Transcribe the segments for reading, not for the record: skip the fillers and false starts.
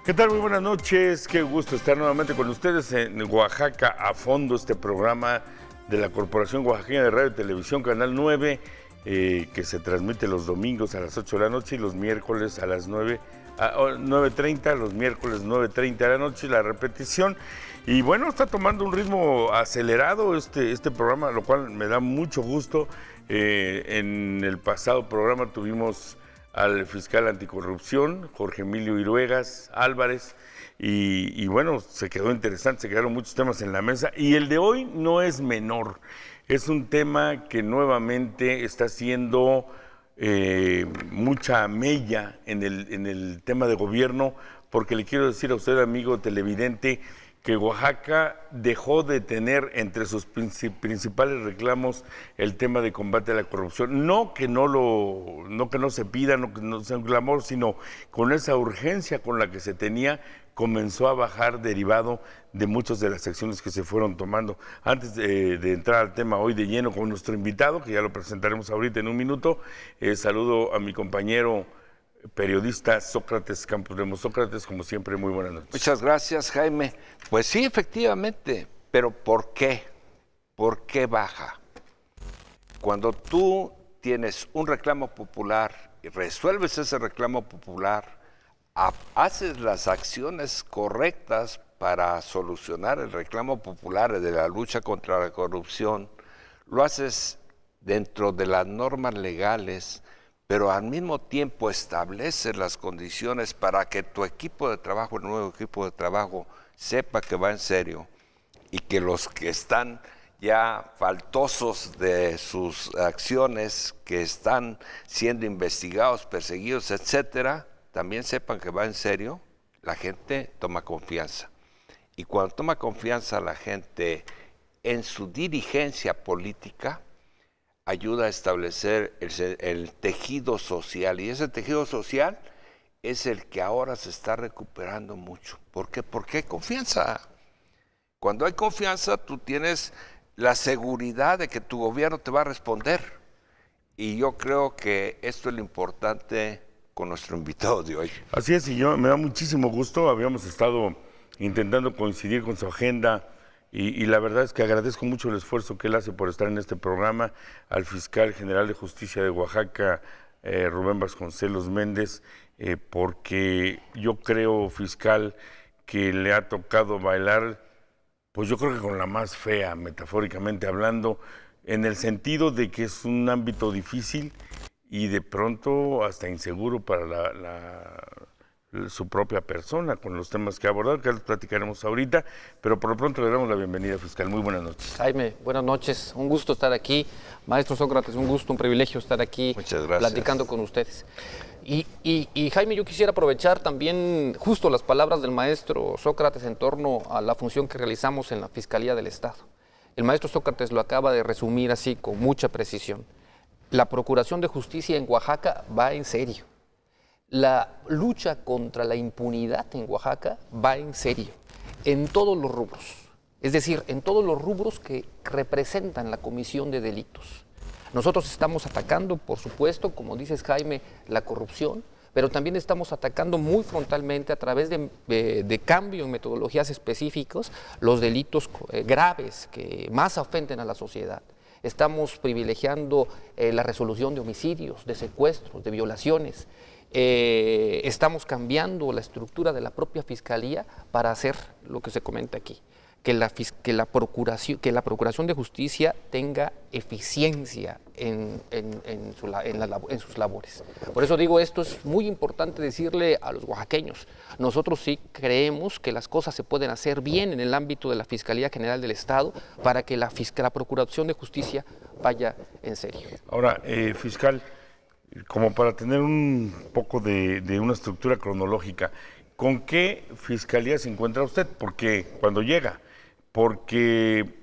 ¿Qué tal? Muy buenas noches. Qué gusto estar nuevamente con ustedes en Oaxaca a fondo, este programa de la Corporación Oaxaqueña de Radio y Televisión, Canal 9, que se transmite los domingos a las 8 de la noche y los miércoles a las 9:30, los miércoles 9:30 de la noche, la repetición. Y bueno, está tomando un ritmo acelerado este programa, lo cual me da mucho gusto. En el pasado programa tuvimos al fiscal anticorrupción, Jorge Emilio Iruegas Álvarez, y bueno, se quedó interesante, se quedaron muchos temas en la mesa, y el de hoy no es menor, es un tema que nuevamente está haciendo mucha mella en el tema de gobierno, porque le quiero decir a usted, amigo televidente, que Oaxaca dejó de tener entre sus principales reclamos el tema de combate a la corrupción. No que no se pida, no que no sea un clamor, sino con esa urgencia con la que se tenía, comenzó a bajar derivado de muchas de las acciones que se fueron tomando. Antes de entrar al tema hoy de lleno con nuestro invitado, que ya lo presentaremos ahorita en un minuto, saludo a mi compañero periodista Sócrates Campos Lemos. Sócrates, como siempre, muy buenas noches. Muchas gracias, Jaime. Pues sí, efectivamente, pero ¿por qué? ¿Por qué baja? Cuando tú tienes un reclamo popular y resuelves ese reclamo popular, haces las acciones correctas para solucionar el reclamo popular de la lucha contra la corrupción, lo haces dentro de las normas legales, pero al mismo tiempo estableces las condiciones para que tu equipo de trabajo, el nuevo equipo de trabajo, sepa que va en serio y que los que están ya faltosos de sus acciones, que están siendo investigados, perseguidos, etcétera, también sepan que va en serio. La gente toma confianza. Y cuando toma confianza la gente en su dirigencia política, ayuda a establecer el tejido social, y ese tejido social es el que ahora se está recuperando mucho. ¿Por qué? Porque hay confianza. Cuando hay confianza, tú tienes la seguridad de que tu gobierno te va a responder. Y yo creo que esto es lo importante con nuestro invitado de hoy. Así es, y me da muchísimo gusto. Habíamos estado intentando coincidir con su agenda, y la verdad es que agradezco mucho el esfuerzo que él hace por estar en este programa, al fiscal general de justicia de Oaxaca, Rubén Vasconcelos Méndez, porque yo creo, fiscal, que le ha tocado bailar, pues yo creo que con la más fea, metafóricamente hablando, en el sentido de que es un ámbito difícil y de pronto hasta inseguro para su propia persona, con los temas que ha abordado, que los platicaremos ahorita, pero por lo pronto le damos la bienvenida, fiscal. Muy buenas noches. Jaime, buenas noches, un gusto estar aquí. Maestro Sócrates, un gusto, un privilegio estar aquí. Muchas gracias. Platicando con ustedes. Y Jaime, yo quisiera aprovechar también justo las palabras del maestro Sócrates en torno a la función que realizamos en la Fiscalía del Estado. El maestro Sócrates lo acaba de resumir así con mucha precisión. La Procuración de Justicia en Oaxaca va en serio. La lucha contra la impunidad en Oaxaca va en serio, en todos los rubros, es decir, en todos los rubros que representan la comisión de delitos. Nosotros estamos atacando, por supuesto, como dices, Jaime, la corrupción, pero también estamos atacando muy frontalmente a través de cambio en metodologías específicas los delitos graves que más ofenden a la sociedad. Estamos privilegiando la resolución de homicidios, de secuestros, de violaciones. Estamos cambiando la estructura de la propia Fiscalía para hacer lo que se comenta aquí, que la Procuración de Justicia tenga eficiencia en sus labores. Por eso digo, esto es muy importante decirle a los oaxaqueños. Nosotros sí creemos que las cosas se pueden hacer bien en el ámbito de la Fiscalía General del Estado para que la Procuración de Justicia vaya en serio. Ahora, fiscal, como para tener un poco de una estructura cronológica, ¿con qué fiscalía se encuentra usted? Cuando llega, porque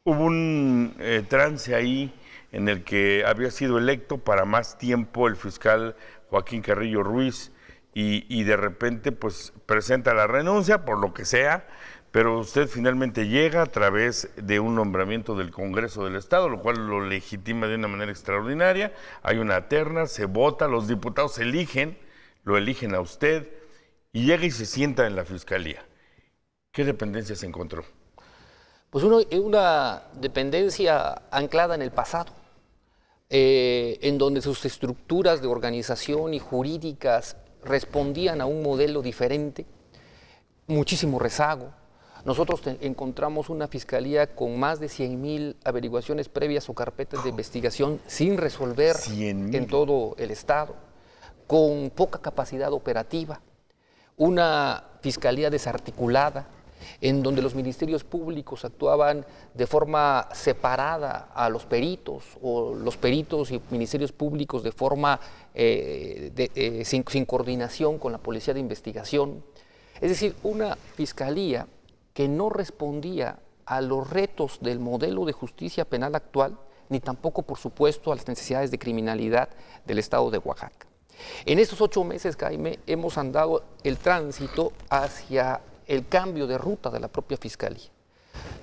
hubo un trance ahí en el que había sido electo para más tiempo el fiscal Joaquín Carrillo Ruiz, y de repente pues presenta la renuncia por lo que sea, pero usted finalmente llega a través de un nombramiento del Congreso del Estado, lo cual lo legitima de una manera extraordinaria. Hay una terna, se vota, los diputados lo eligen a usted, y llega y se sienta en la fiscalía. ¿Qué dependencia se encontró? Pues una dependencia anclada en el pasado, en donde sus estructuras de organización y jurídicas respondían a un modelo diferente, muchísimo rezago. Nosotros encontramos una fiscalía con más de 100,000 averiguaciones previas o carpetas de investigación sin resolver 100,000 en todo el Estado, con poca capacidad operativa, una fiscalía desarticulada, en donde los ministerios públicos actuaban de forma separada a los peritos, o los peritos y ministerios públicos de forma sin coordinación con la policía de investigación. Es decir, una fiscalía que no respondía a los retos del modelo de justicia penal actual, ni tampoco, por supuesto, a las necesidades de criminalidad del Estado de Oaxaca. En estos 8 meses, Jaime, hemos andado el tránsito hacia el cambio de ruta de la propia Fiscalía.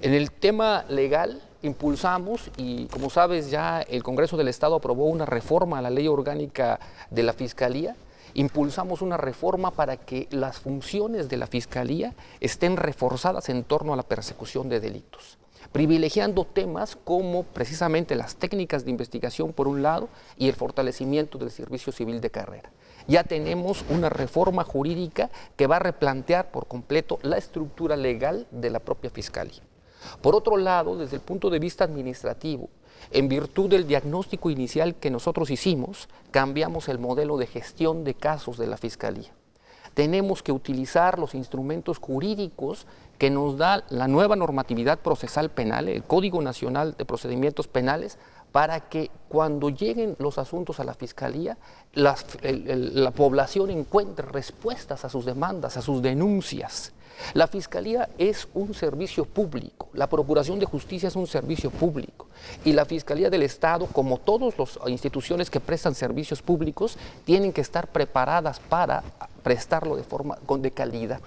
En el tema legal impulsamos, y como sabes ya el Congreso del Estado aprobó una reforma a la ley orgánica de la Fiscalía. Impulsamos una reforma para que las funciones de la Fiscalía estén reforzadas en torno a la persecución de delitos, privilegiando temas como precisamente las técnicas de investigación por un lado y el fortalecimiento del servicio civil de carrera. Ya tenemos una reforma jurídica que va a replantear por completo la estructura legal de la propia Fiscalía. Por otro lado, desde el punto de vista administrativo, en virtud del diagnóstico inicial que nosotros hicimos, cambiamos el modelo de gestión de casos de la Fiscalía. Tenemos que utilizar los instrumentos jurídicos que nos da la nueva normatividad procesal penal, el Código Nacional de Procedimientos Penales, para que cuando lleguen los asuntos a la Fiscalía, la población encuentre respuestas a sus demandas, a sus denuncias. La Fiscalía es un servicio público, la Procuración de Justicia es un servicio público y la Fiscalía del Estado, como todas las instituciones que prestan servicios públicos, tienen que estar preparadas para prestarlo de calidad.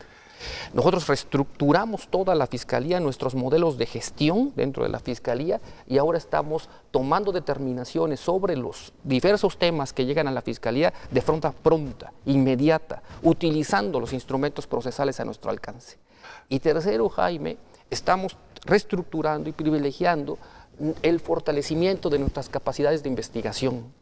Nosotros reestructuramos toda la Fiscalía, nuestros modelos de gestión dentro de la Fiscalía, y ahora estamos tomando determinaciones sobre los diversos temas que llegan a la Fiscalía de forma pronta, inmediata, utilizando los instrumentos procesales a nuestro alcance. Y tercero, Jaime, estamos reestructurando y privilegiando el fortalecimiento de nuestras capacidades de investigación.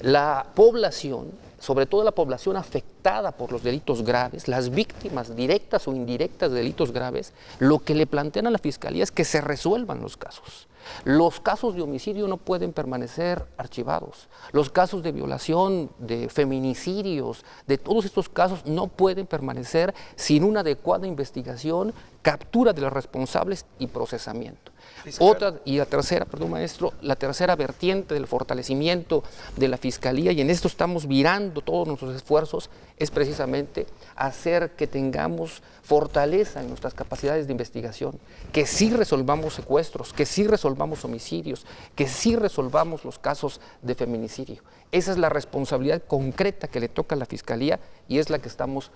La población, sobre todo la población afectada por los delitos graves, las víctimas directas o indirectas de delitos graves, lo que le plantean a la Fiscalía es que se resuelvan los casos. Los casos de homicidio no pueden permanecer archivados. Los casos de violación, de feminicidios, de todos estos casos no pueden permanecer sin una adecuada investigación, captura de los responsables y procesamiento. La tercera vertiente del fortalecimiento de la Fiscalía, y en esto estamos virando todos nuestros esfuerzos, es precisamente hacer que tengamos fortaleza en nuestras capacidades de investigación, que sí resolvamos secuestros, que sí resolvamos homicidios, que sí resolvamos los casos de feminicidio. Esa es la responsabilidad concreta que le toca a la Fiscalía y es la que estamos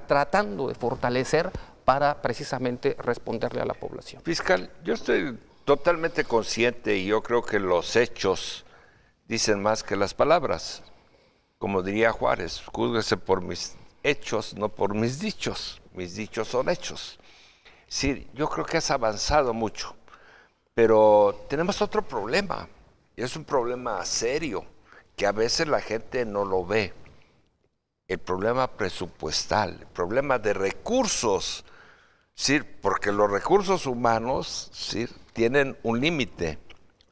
tratando de fortalecer para precisamente responderle a la población. Fiscal, yo estoy totalmente consciente y yo creo que los hechos dicen más que las palabras. Como diría Juárez, júzguese por mis hechos, no por mis dichos. Mis dichos son hechos. Sí, yo creo que has avanzado mucho, pero tenemos otro problema, y es un problema serio, que a veces la gente no lo ve. El problema presupuestal, el problema de recursos, ¿sí? Porque los recursos humanos, ¿sí?, tienen un límite,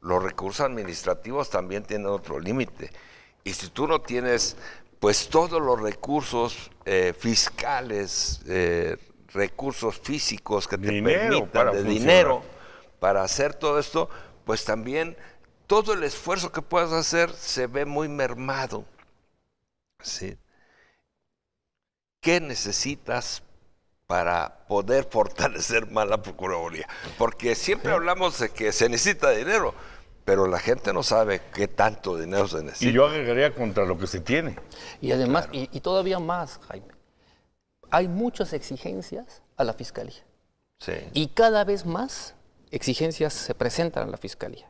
los recursos administrativos también tienen otro límite. Y si tú no tienes, pues, todos los recursos fiscales, recursos físicos que te permitan, de dinero para hacer todo esto, pues también todo el esfuerzo que puedas hacer se ve muy mermado, ¿sí? ¿Qué necesitas para poder fortalecer más la Procuraduría? Porque siempre hablamos de que se necesita dinero, pero la gente no sabe qué tanto dinero se necesita. Y yo agregaría contra lo que se tiene. Y además, claro, y todavía más, Jaime, hay muchas exigencias a la Fiscalía. Sí. Y cada vez más exigencias se presentan a la Fiscalía.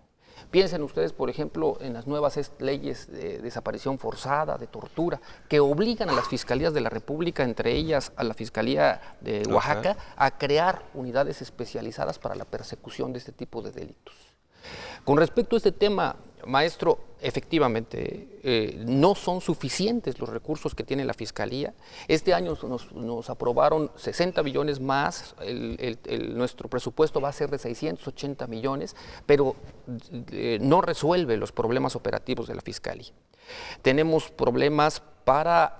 Piensen ustedes, por ejemplo, en las nuevas leyes de desaparición forzada, de tortura, que obligan a las fiscalías de la República, entre ellas a la Fiscalía de Oaxaca, a crear unidades especializadas para la persecución de este tipo de delitos. Con respecto a este tema, maestro, efectivamente, no son suficientes los recursos que tiene la Fiscalía. Este año nos aprobaron 60 billones más, nuestro presupuesto va a ser de 680 millones, pero no resuelve los problemas operativos de la Fiscalía. Tenemos problemas para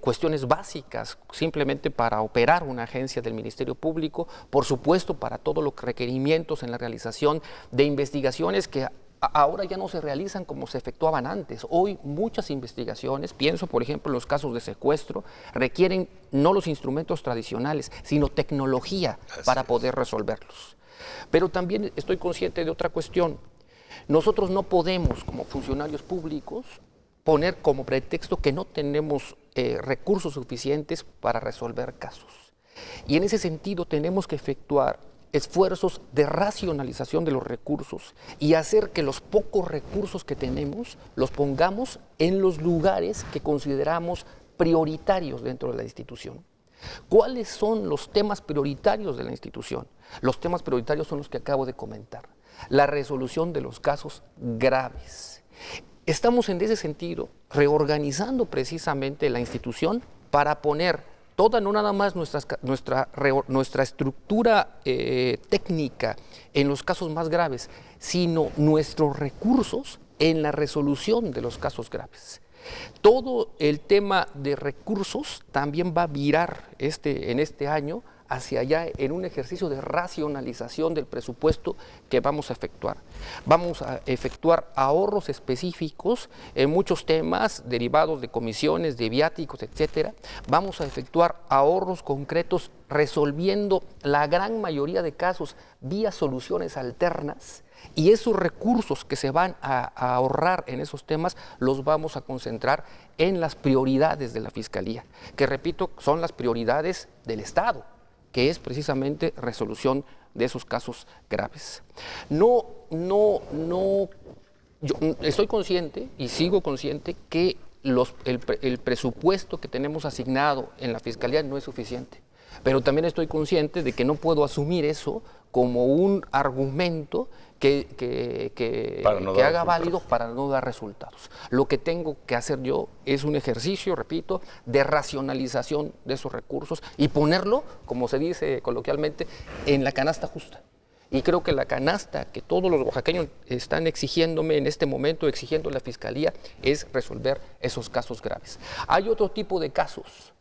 cuestiones básicas, simplemente para operar una agencia del Ministerio Público, por supuesto para todos los requerimientos en la realización de investigaciones que ahora ya no se realizan como se efectuaban antes. Hoy muchas investigaciones, pienso por ejemplo en los casos de secuestro, requieren no los instrumentos tradicionales, sino tecnología para poder resolverlos. Pero también estoy consciente de otra cuestión. Nosotros no podemos, como funcionarios públicos, poner como pretexto que no tenemos recursos suficientes para resolver casos. Y en ese sentido tenemos que efectuar esfuerzos de racionalización de los recursos y hacer que los pocos recursos que tenemos los pongamos en los lugares que consideramos prioritarios dentro de la institución. ¿Cuáles son los temas prioritarios de la institución? Los temas prioritarios son los que acabo de comentar. La resolución de los casos graves. Estamos en ese sentido reorganizando precisamente la institución para poner toda, no nada más nuestra estructura técnica en los casos más graves, sino nuestros recursos en la resolución de los casos graves. Todo el tema de recursos también va a virar en este año hacia allá en un ejercicio de racionalización del presupuesto que vamos a efectuar. Vamos a efectuar ahorros específicos en muchos temas derivados de comisiones, de viáticos, etcétera. Vamos a efectuar ahorros concretos resolviendo la gran mayoría de casos vía soluciones alternas. Y esos recursos que se van a ahorrar en esos temas los vamos a concentrar en las prioridades de la Fiscalía, que repito, son las prioridades del Estado, que es precisamente resolución de esos casos graves. Yo estoy consciente y sigo consciente que el presupuesto que tenemos asignado en la Fiscalía no es suficiente, pero también estoy consciente de que no puedo asumir eso como un argumento que haga válido para no dar resultados. Lo que tengo que hacer yo es un ejercicio, repito, de racionalización de esos recursos y ponerlo, como se dice coloquialmente, en la canasta justa. Y creo que la canasta que todos los oaxaqueños están exigiéndome en este momento, exigiendo a la Fiscalía, es resolver esos casos graves. Hay otro tipo de casos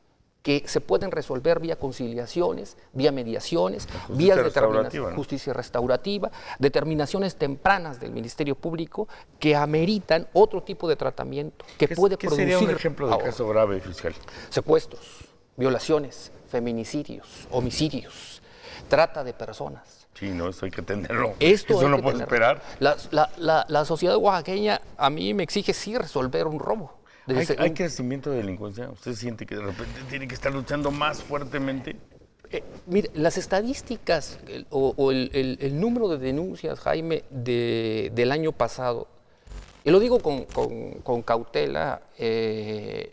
que se pueden resolver vía conciliaciones, vía mediaciones, vías de justicia restaurativa, determinaciones tempranas del Ministerio Público que ameritan otro tipo de tratamiento que puede producir. ¿Qué sería un ejemplo de caso grave, fiscal? Secuestros, violaciones, feminicidios, homicidios, trata de personas. Sí, no, eso hay que tenerlo. Eso no puede esperar. La sociedad oaxaqueña a mí me exige sí resolver un robo. ¿Hay crecimiento de delincuencia? ¿Usted siente que de repente tiene que estar luchando más fuertemente? Mire, las estadísticas o el número de denuncias, Jaime, del año pasado, y lo digo con cautela,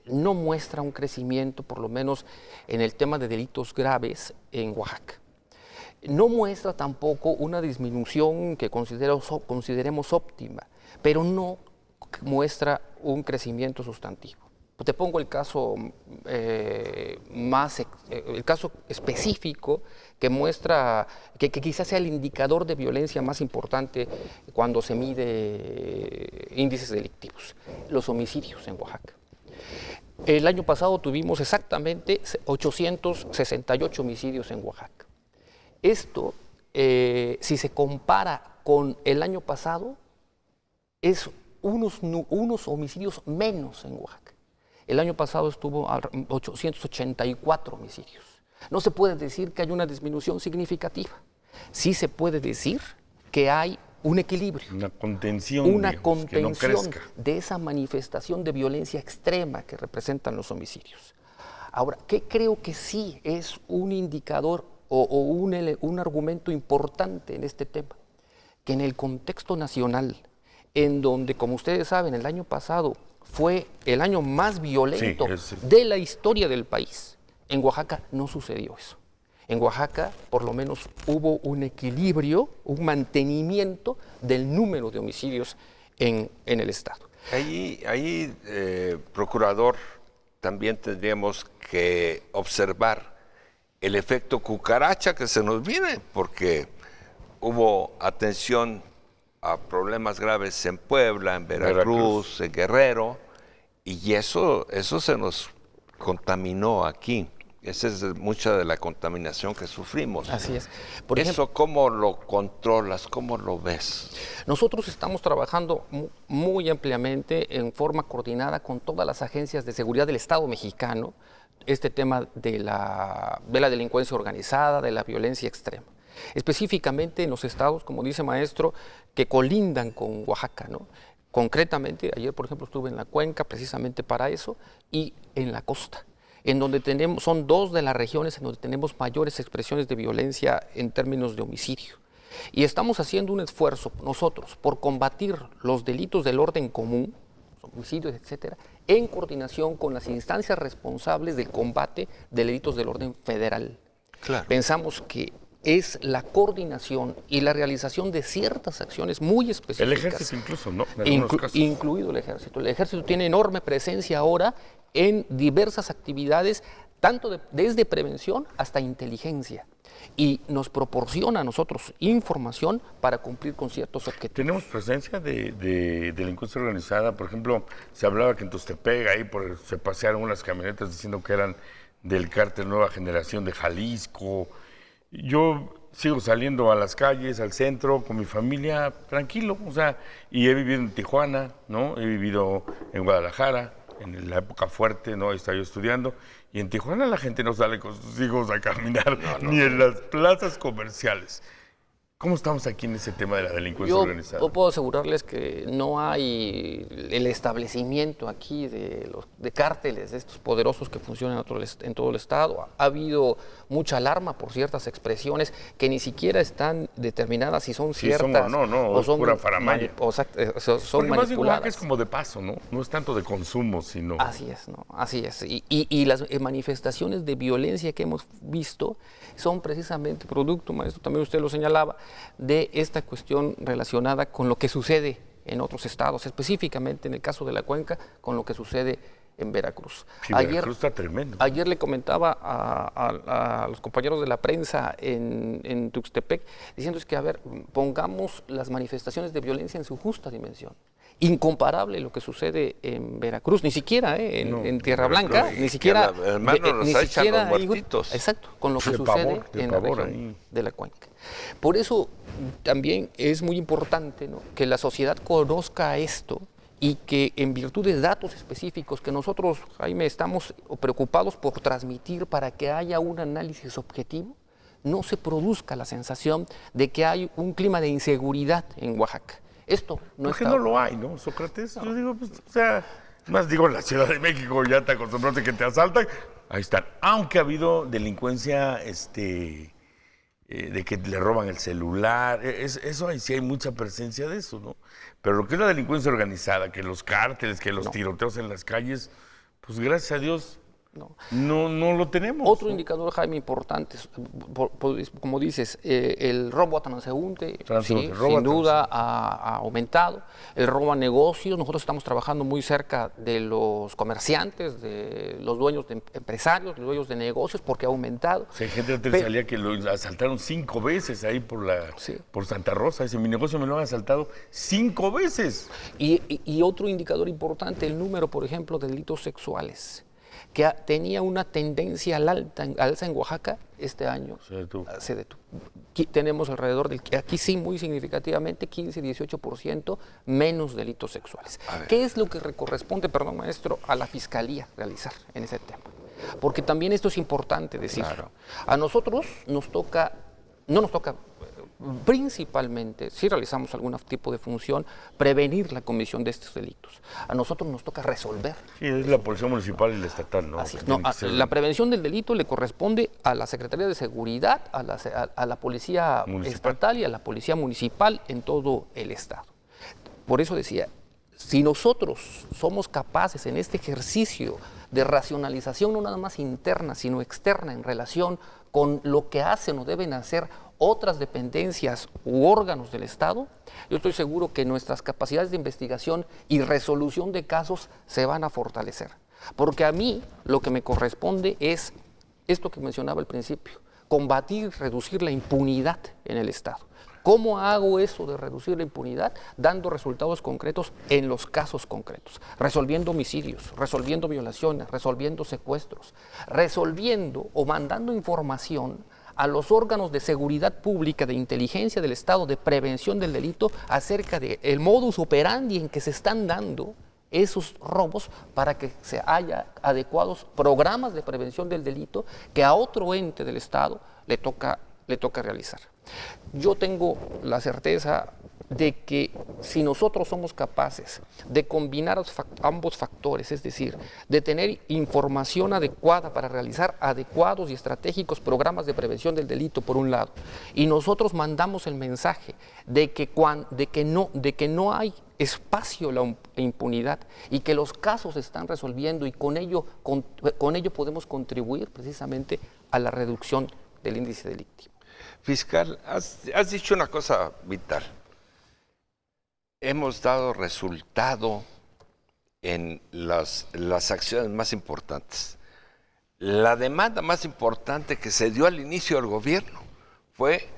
no muestra un crecimiento, por lo menos en el tema de delitos graves en Oaxaca. No muestra tampoco una disminución que consideremos óptima, pero no muestra un crecimiento sustantivo. Te pongo el caso el caso específico que muestra que quizás sea el indicador de violencia más importante cuando se mide índices delictivos, los homicidios en Oaxaca. El año pasado tuvimos exactamente 868 homicidios en Oaxaca. Esto, si se compara con el año pasado, es unos homicidios menos en Oaxaca. El año pasado estuvo a 884 homicidios. No se puede decir que hay una disminución significativa. Sí se puede decir que hay un equilibrio. Una contención, que no crezca. De esa manifestación de violencia extrema que representan los homicidios. Ahora, ¿qué creo que sí es un indicador o un argumento importante en este tema? que en el contexto nacional, en donde, como ustedes saben, el año pasado fue el año más violento de la historia del país, en Oaxaca no sucedió eso. En Oaxaca, por lo menos, hubo un equilibrio, un mantenimiento del número de homicidios en el Estado. Ahí, procurador, también tendríamos que observar el efecto cucaracha que se nos viene, porque hubo atención a problemas graves en Puebla, en Veracruz, en Guerrero, y eso se nos contaminó aquí. Esa es mucha de la contaminación que sufrimos. Así es. Por ejemplo, ¿cómo lo controlas? ¿Cómo lo ves? Nosotros estamos trabajando muy ampliamente, en forma coordinada con todas las agencias de seguridad del Estado mexicano, este tema de la delincuencia organizada, de la violencia extrema. Específicamente en los estados, como dice maestro, que colindan con Oaxaca, ¿no? Concretamente, ayer, por ejemplo, estuve en la Cuenca precisamente para eso, y en la costa, en donde son dos de las regiones en donde tenemos mayores expresiones de violencia en términos de homicidio. Y estamos haciendo un esfuerzo nosotros por combatir los delitos del orden común, homicidios, etcétera, en coordinación con las instancias responsables del combate de delitos del orden federal. Claro. Pensamos que es la coordinación y la realización de ciertas acciones muy específicas. El ejército incluso, ¿no? En algunos casos. Incluido el ejército. El ejército tiene enorme presencia ahora en diversas actividades, tanto desde prevención hasta inteligencia. Y nos proporciona a nosotros información para cumplir con ciertos objetivos. Tenemos presencia de delincuencia organizada. Por ejemplo, se hablaba que en Tuxtepec ahí se pasearon unas camionetas diciendo que eran del cártel Nueva Generación de Jalisco. Yo sigo saliendo a las calles, al centro, con mi familia, tranquilo, o sea, y he vivido en Tijuana, ¿no? He vivido en Guadalajara, en la época fuerte, ¿no? Ahí estaba yo estudiando, y en Tijuana la gente no sale con sus hijos a caminar, ni en las plazas comerciales. ¿Cómo estamos aquí en ese tema de la delincuencia organizada? Yo puedo asegurarles que no hay el establecimiento aquí de cárteles, de estos poderosos que funcionan en todo el estado. Ha habido mucha alarma por ciertas expresiones que ni siquiera están determinadas si son ciertas o son pura faramaya. Son manipuladas. Es como de paso, ¿no? No es tanto de consumo, sino... Así es, ¿no? Así es. Y las manifestaciones de violencia que hemos visto son precisamente producto, maestro, también usted lo señalaba, de esta cuestión relacionada con lo que sucede en otros estados, específicamente en el caso de la Cuenca, con lo que sucede en Veracruz. Sí, Veracruz está tremendo. Ayer le comentaba a los compañeros de la prensa en Tuxtepec, diciéndoles que, a ver, pongamos las manifestaciones de violencia en su justa dimensión. Incomparable lo que sucede en Veracruz, ni siquiera en Tierra Blanca, ni siquiera exacto, con lo que sucede en la región de la Cuenca. Por eso también es muy importante, ¿no?, que la sociedad conozca esto y que en virtud de datos específicos que nosotros, Jaime, estamos preocupados por transmitir para que haya un análisis objetivo, no se produzca la sensación de que hay un clima de inseguridad en Oaxaca. Esto no es que no lo hay, ¿no, Sócrates? No. Yo digo, pues, o sea, más digo, en la Ciudad de México ya te acostumbraste que te asaltan. Ahí están. Aunque ha habido delincuencia, de que le roban el celular, eso ahí sí hay mucha presencia de eso, ¿no? Pero lo que es la delincuencia organizada, que los cárteles, que los tiroteos en las calles, pues gracias a Dios no lo tenemos. Otro indicador, Jaime, importante, como dices, el robo a transeúnte, sin duda ha aumentado. El robo a negocios, nosotros estamos trabajando muy cerca de los comerciantes, de los dueños de empresarios, los dueños de negocios, porque ha aumentado. O sea, hay gente que salía que lo asaltaron 5 veces ahí por Santa Rosa. Dice, mi negocio me lo han asaltado 5 veces. Y otro indicador importante, el número, por ejemplo, de delitos sexuales, que tenía una tendencia al alza en Oaxaca, este año se detuvo. Aquí tenemos alrededor aquí sí muy significativamente, 15-18% menos delitos sexuales. ¿Qué es lo que corresponde, perdón, maestro, a la Fiscalía realizar en ese tema? Porque también esto es importante decirlo. Claro. A nosotros no nos toca principalmente, si realizamos algún tipo de función, prevenir la comisión de estos delitos. A nosotros nos toca resolver. Sí, es la policía municipal y la estatal, ¿no? Así es. No, la prevención del delito le corresponde a la Secretaría de Seguridad, a la Policía Estatal y a la Policía Municipal en todo el Estado. Por eso decía, si nosotros somos capaces en este ejercicio de racionalización, no nada más interna, sino externa en relación con lo que hacen o deben hacer otras dependencias u órganos del Estado, yo estoy seguro que nuestras capacidades de investigación y resolución de casos se van a fortalecer. Porque a mí lo que me corresponde es esto que mencionaba al principio, combatir, reducir la impunidad en el Estado. ¿Cómo hago eso de reducir la impunidad? Dando resultados concretos en los casos concretos, resolviendo homicidios, resolviendo violaciones, resolviendo secuestros, resolviendo o mandando información a los órganos de seguridad pública, de inteligencia del Estado, de prevención del delito, acerca del modus operandi en que se están dando esos robos para que se haya adecuados programas de prevención del delito que a otro ente del Estado le toca realizar. Yo tengo la certeza de que si nosotros somos capaces de combinar ambos factores, es decir, de tener información adecuada para realizar adecuados y estratégicos programas de prevención del delito, por un lado, y nosotros mandamos el mensaje de que no hay espacio a la impunidad y que los casos se están resolviendo y con ello podemos contribuir precisamente a la reducción del índice delictivo. Fiscal, has dicho una cosa vital. Hemos dado resultado en las acciones más importantes. La demanda más importante que se dio al inicio del gobierno fue,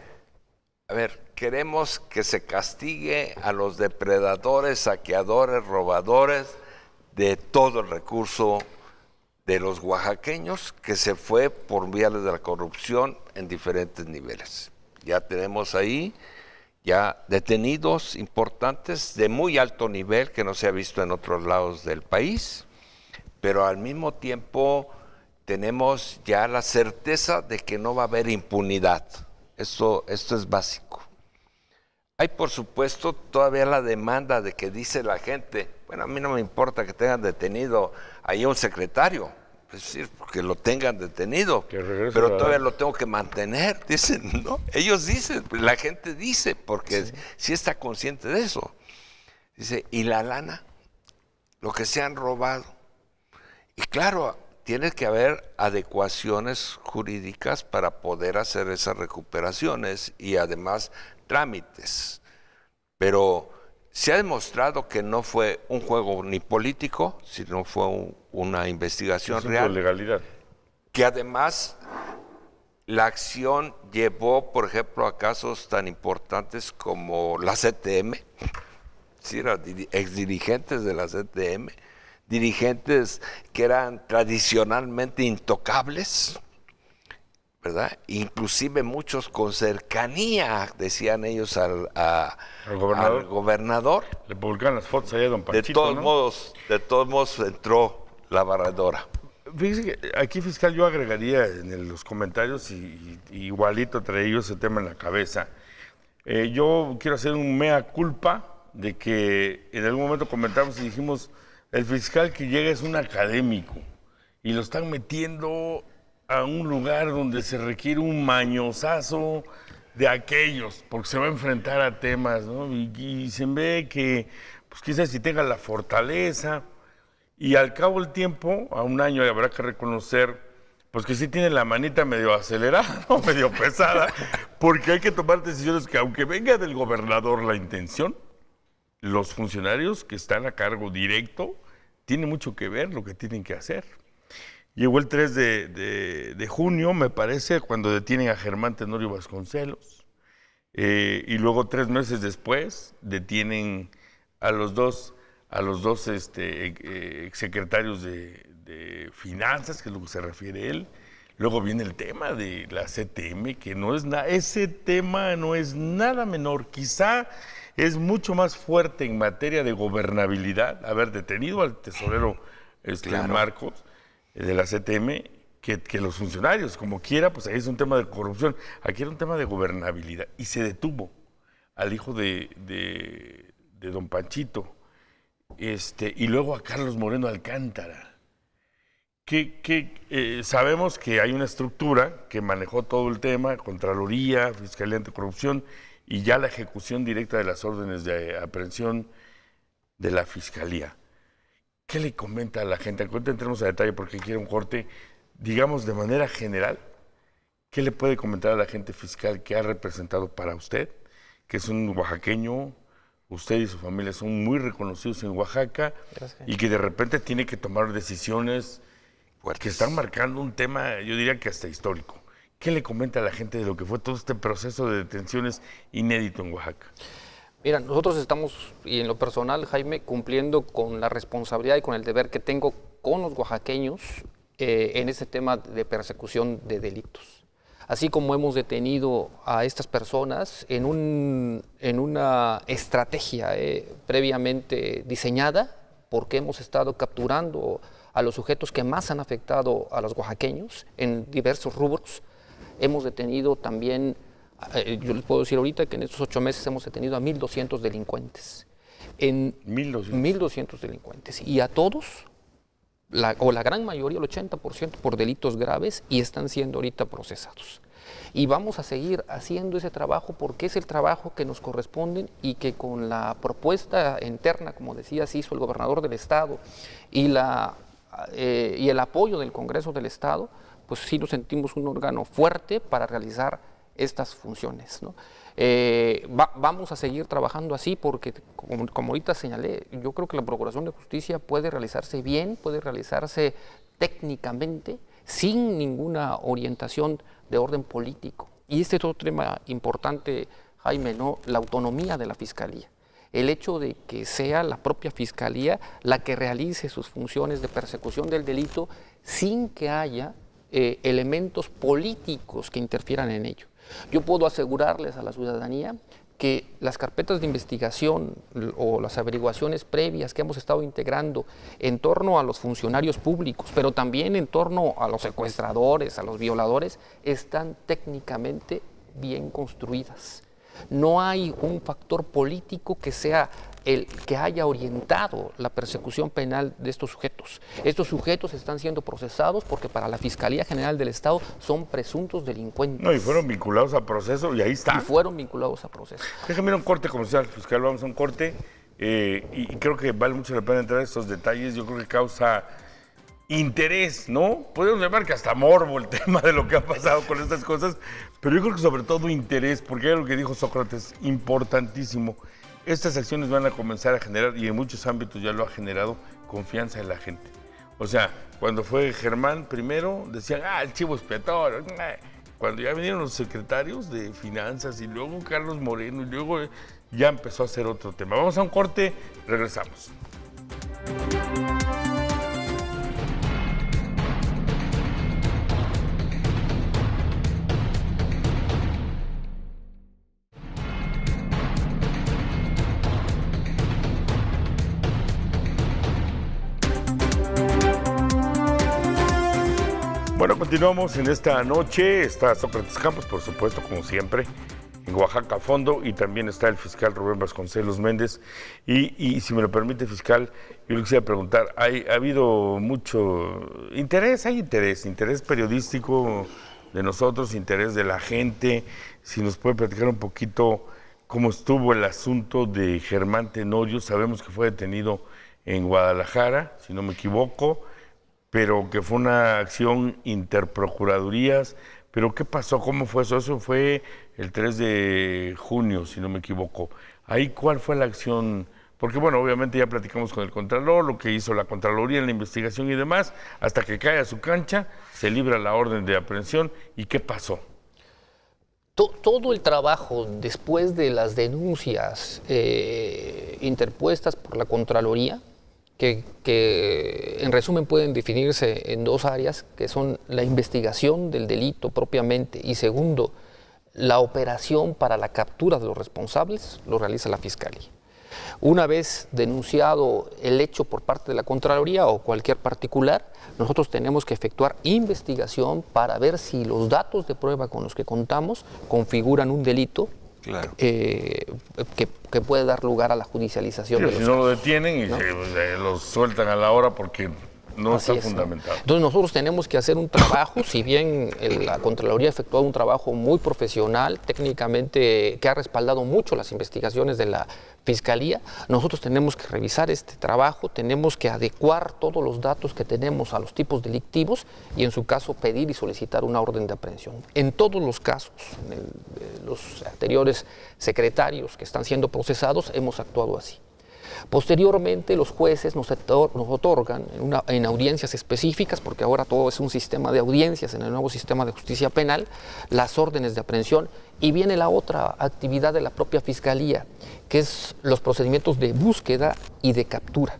queremos que se castigue a los depredadores, saqueadores, robadores de todo el recurso de los oaxaqueños que se fue por vías de la corrupción en diferentes niveles. Ya tenemos ahí ya detenidos importantes de muy alto nivel que no se ha visto en otros lados del país, pero al mismo tiempo tenemos ya la certeza de que no va a haber impunidad. Esto es básico. Hay, por supuesto, todavía la demanda de que dice la gente, bueno, a mí no me importa que tengan detenido ahí un secretario, es decir, que lo tengan detenido, pero todavía lo tengo que mantener, dicen, ¿no? Ellos dicen, la gente dice, porque sí está consciente de eso. Dice, ¿y la lana? Lo que se han robado. Y claro, tiene que haber adecuaciones jurídicas para poder hacer esas recuperaciones y además trámites. Pero se ha demostrado que no fue un juego ni político, sino fue una investigación real. Legalidad. Que además la acción llevó, por ejemplo, a casos tan importantes como la CTM, sí, eran exdirigentes de la CTM, dirigentes que eran tradicionalmente intocables, ¿verdad? Inclusive muchos con cercanía, decían ellos, al gobernador. Le publicaron las fotos allá a don Panchito, de todos modos entró la barredora. Fíjese que aquí, fiscal, yo agregaría en los comentarios, y igualito traía yo ese tema en la cabeza. Yo quiero hacer un mea culpa de que en algún momento comentamos y dijimos, el fiscal que llega es un académico y lo están metiendo a un lugar donde se requiere un mañosazo de aquellos, porque se va a enfrentar a temas, ¿no? Y se ve que, pues quizás si tenga la fortaleza, y al cabo del tiempo, a un año habrá que reconocer, pues que sí tiene la manita medio acelerada, ¿no? Medio pesada, porque hay que tomar decisiones que, aunque venga del gobernador la intención, los funcionarios que están a cargo directo tienen mucho que ver lo que tienen que hacer. Llegó el 3 de junio, me parece, cuando detienen a Germán Tenorio Vasconcelos. Y luego 3 meses después detienen a los dos exsecretarios de Finanzas, que es lo que se refiere él. Luego viene el tema de la CTM, que no es nada, ese tema no es nada menor. Quizá es mucho más fuerte en materia de gobernabilidad haber detenido al tesorero Claro. Marcos, de la CTM, que los funcionarios, como quiera, pues ahí es un tema de corrupción. Aquí era un tema de gobernabilidad. Y se detuvo al hijo de don Panchito, y luego a Carlos Moreno Alcántara. Sabemos que hay una estructura que manejó todo el tema, Contraloría, Fiscalía Anticorrupción, y ya la ejecución directa de las órdenes de aprehensión de la Fiscalía. ¿Qué le comenta a la gente? Ahorita entremos a detalle porque quiero un corte. Digamos, de manera general, ¿qué le puede comentar a la gente fiscal que ha representado para usted, que es un oaxaqueño, usted y su familia son muy reconocidos en Oaxaca, y que de repente tiene que tomar decisiones que están marcando un tema, yo diría que hasta histórico? ¿Qué le comenta a la gente de lo que fue todo este proceso de detenciones inédito en Oaxaca? Mira, nosotros estamos, y en lo personal, Jaime, cumpliendo con la responsabilidad y con el deber que tengo con los oaxaqueños en este tema de persecución de delitos. Así como hemos detenido a estas personas en una estrategia previamente diseñada, porque hemos estado capturando a los sujetos que más han afectado a los oaxaqueños en diversos rubros. Hemos detenido también, yo les puedo decir ahorita que en estos 8 meses hemos detenido a 1,200 delincuentes. 1,200 delincuentes. Y a todos, la gran mayoría, el 80%, por delitos graves, y están siendo ahorita procesados. Y vamos a seguir haciendo ese trabajo porque es el trabajo que nos corresponde y que con la propuesta interna, como decías, hizo el gobernador del estado y el apoyo del Congreso del Estado, pues sí nos sentimos un órgano fuerte para realizar estas funciones, ¿no? Vamos a seguir trabajando así porque, como ahorita señalé, yo creo que la Procuración de Justicia puede realizarse bien, puede realizarse técnicamente, sin ninguna orientación de orden político. Y este es otro tema importante, Jaime, ¿no? La autonomía de la Fiscalía. El hecho de que sea la propia Fiscalía la que realice sus funciones de persecución del delito sin que haya elementos políticos que interfieran en ello. Yo puedo asegurarles a la ciudadanía que las carpetas de investigación o las averiguaciones previas que hemos estado integrando en torno a los funcionarios públicos, pero también en torno a los secuestradores, a los violadores, están técnicamente bien construidas. No hay un factor político que sea el que haya orientado la persecución penal de estos sujetos. Estos sujetos están siendo procesados porque para la Fiscalía General del Estado son presuntos delincuentes. No, y fueron vinculados a proceso y ahí está. Y fueron vinculados a proceso. Déjame ir a un corte comercial, fiscal, vamos a un corte. Y creo que vale mucho la pena entrar en estos detalles. Yo creo que causa interés, ¿no? Podemos llamar que hasta morbo el tema de lo que ha pasado con estas cosas, pero yo creo que sobre todo interés, porque es lo que dijo Sócrates, importantísimo. Estas acciones van a comenzar a generar, y en muchos ámbitos ya lo ha generado, confianza en la gente. O sea, cuando fue Germán primero, decían, el chivo expiatorio. Cuando ya vinieron los secretarios de Finanzas y luego Carlos Moreno, y luego ya empezó a ser otro tema. Vamos a un corte, regresamos. Bueno, continuamos en esta noche. Está Sócrates Campos, por supuesto, como siempre, en Oaxaca a fondo, y también está el fiscal Rubén Vasconcelos Méndez. Y si me lo permite, fiscal, yo le quisiera preguntar, ha habido mucho interés, hay interés periodístico de nosotros, interés de la gente. Si nos puede platicar un poquito cómo estuvo el asunto de Germán Tenorio. Sabemos que fue detenido en Guadalajara, si no me equivoco, pero que fue una acción interprocuradurías. ¿Pero qué pasó? ¿Cómo fue eso? Eso fue el 3 de junio, si no me equivoco. ¿Ahí cuál fue la acción? Porque, bueno, obviamente ya platicamos con el Contralor, lo que hizo la Contraloría en la investigación y demás, hasta que cae a su cancha, se libra la orden de aprehensión. ¿Y qué pasó? Todo el trabajo después de las denuncias interpuestas por la Contraloría, que en resumen pueden definirse en 2 áreas, que son la investigación del delito propiamente y segundo, la operación para la captura de los responsables, lo realiza la Fiscalía. Una vez denunciado el hecho por parte de la Contraloría o cualquier particular, nosotros tenemos que efectuar investigación para ver si los datos de prueba con los que contamos configuran un delito. Claro. Que puede dar lugar a la judicialización de los Si no lo casos, detienen y ¿no? los sueltan a la hora porque no Así está es, ¿no? fundamentado. Entonces nosotros tenemos que hacer un trabajo, si bien la Contraloría ha efectuado un trabajo muy profesional, técnicamente, que ha respaldado mucho las investigaciones de la Fiscalía, nosotros tenemos que revisar este trabajo, tenemos que adecuar todos los datos que tenemos a los tipos delictivos y en su caso pedir y solicitar una orden de aprehensión. En todos los casos, los anteriores secretarios que están siendo procesados, hemos actuado así. Posteriormente, los jueces nos otorgan en audiencias específicas, porque ahora todo es un sistema de audiencias en el nuevo sistema de justicia penal, las órdenes de aprehensión, y viene la otra actividad de la propia Fiscalía, que es los procedimientos de búsqueda y de captura.